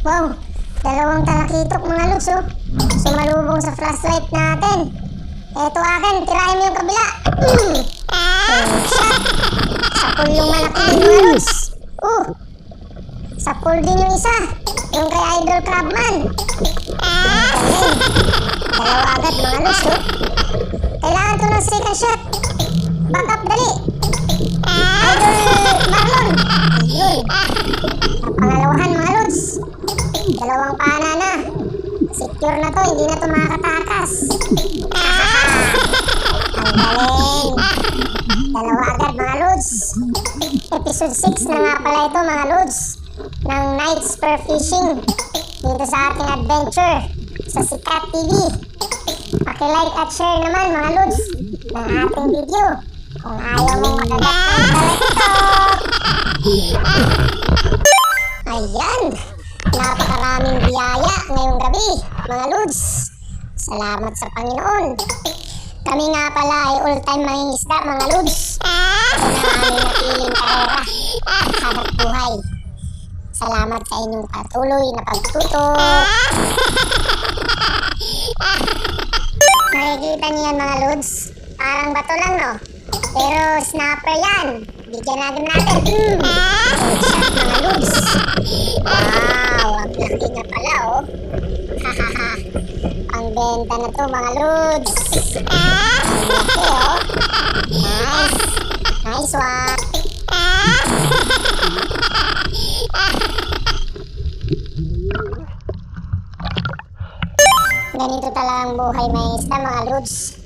Wow, dalawang talakitok mga lods oh. Sumalubong sa flashlight natin. Eto akin, tirahin mo yung kabila. Shot. Sa pool yung malaki din mga lods. Sa pool din yung isa. Yung kay Idol Crabman. Dalawa agad mga lods oh. Kailangan to ng second shot. Back up, dali. Idol Marlon. Ayun. Pangalawahan mga lods. Dalawang pana na. Secure na to, hindi na to makakatakas. Ang galing. Dalawa agad mga lods. Episode 6 na nga pala ito mga lods ng Night Spear Fishing dito sa ating adventure sa Sikat TV. Paki-like at share naman mga lods ng ating video kung ayaw mong makagat ng talakitok. Ayan, napakaraming biyaya ngayong gabi mga lods. Salamat sa Panginoon. Kami nga pala ay all-time mangingisda mga lods. Ito na aming napiling karera at hanap buhay. Salamat sa inyong patuloy na pagtutok. Nakikita niyo yan mga lods. Parang bato lang no. Pero snapper yan. Bigyan natin. Shot mga lods. Wow, ang laki niya pala oh. Hahaha. Ang benta na to mga lods. Ang laki oh. Nice. Nice one. Ganito talagang buhay may isda mga lods.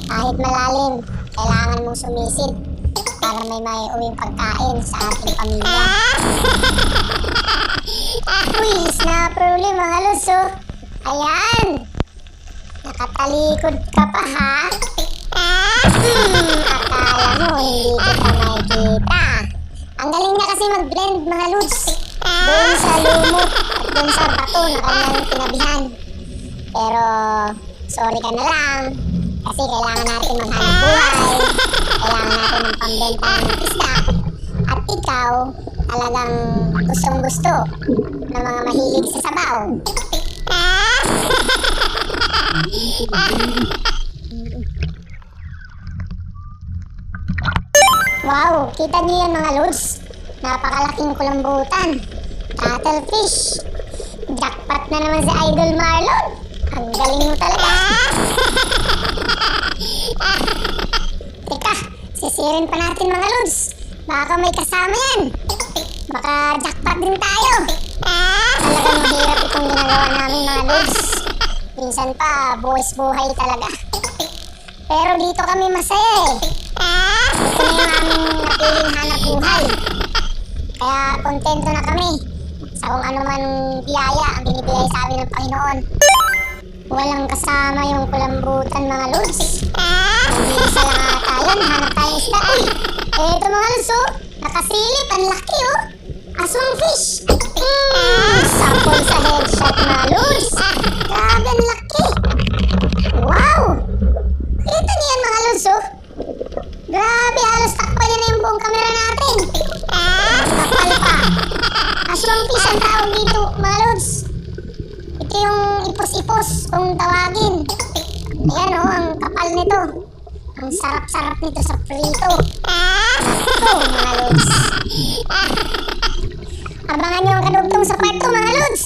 Kahit malalim, kailangan mong sumisid para may maiuwing pagkain sa ating pamilya. Uy, snapper uli mga lods oh. Ayan. Nakatalikod ka pa ha? Akala mo hindi kita makikita. Ang galing niya kasi mag-blend mga lods. Doon sa lumot at doon sa bato na kanyang tinabihan. Pero sorry ka na lang kasi kailangan natin maghanap buhay. Kailangan natin ng pambenta ng isda. At ikaw talagang gustong gusto ng mga mahilig sa sabaw. Wow, kita niyo yan mga lods. Napakalaking kulambutan. Cuttlefish. Jackpot na naman si Idol Marlon. Ang galing mo talaga. Teka, sisirin pa natin mga lods. Baka may kasama yan. Baka jackpot din tayo. Talagang mahirap itong ginagawa namin mga lods. Minsan pa, buhay talaga. Pero dito kami masaya eh. Ito na yung aming napiling hanap buhay. Kaya kontento na kami sa kung ano man biyaya ang binibigay sa amin ng Panginoon. Walang kasama yung kulambutan mga lods. Hindi isa lang ata yun, hanap tayong isda. Uy, eto mga lods oh, nakasilip, ang laki oh. Aswang fish. Sapol sa headshot mga lods. Grabe ang laki. Wow, kita niyo yan mga lods oh. Grabe, halos takpan niya na yung buong camera natin. Kapal pa. Aswang fish ang tawag dito mga lods. Ito yung ipos-ipos kung tawagin. Ayan o, ang kapal nito. Ang sarap-sarap nito sa prito. Ito mga lods. Abangan nyo ang kadugtong sa part 2 mga lods.